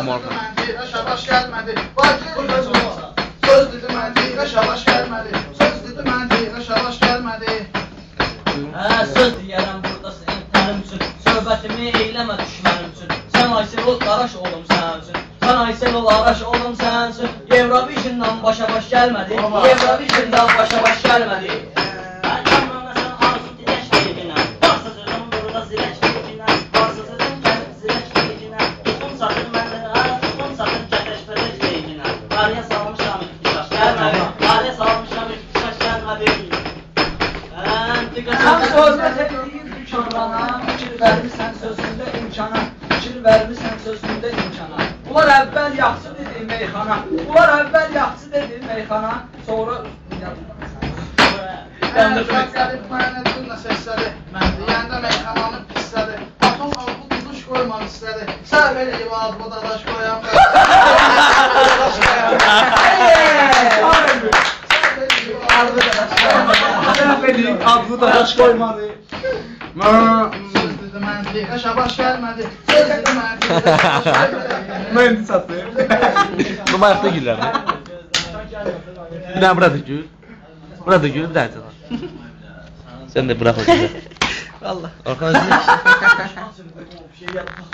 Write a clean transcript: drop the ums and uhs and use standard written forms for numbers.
baxmalısan. Şabaş gəlmədi. Söz dedi məntiqə şabaş gəlmədi. Söz dedi məntiqə şabaş gəlmədi. Söz deyərəm buradasın intərim üçün. Söhbətimi eyləmə düşmənim üçün. Sən Aysel ol, qaraş olum sənin üçün. Sən Aysel ol, qaraş olum sənin üçün. Eurovision'dan başa baş gəlmədi. Eurovision'dan başa baş gəlmədi. Sən söhbət edəyim dükanlara, fikir vermirsən sözündə imkana, fikir vermirsən sözündə imkana. Bunlar əvvəl yaxşı dedi meyxana, bunlar əvvəl yaxşı dedi meyxana, sonra... Uşaq gəlib mənə durla səslədi, mən deyəndə meyxananı pislədi. Atom alqı tutuş qoymaq istədi, səhv eləyib ağzıma dadaş qoyan. Adlı da daş koymadı. Söz dedi məntiqə şabaş gəlmədi. Söz dedi məntiqə şabaş gəlmədi. Mən satdı. Bu ayaqda güllər. Bir dənə burada gül. Burada gül, bir dənə. Sən də bırax o gülü. Valla. Orxan özünü... Bir şey yapmaq.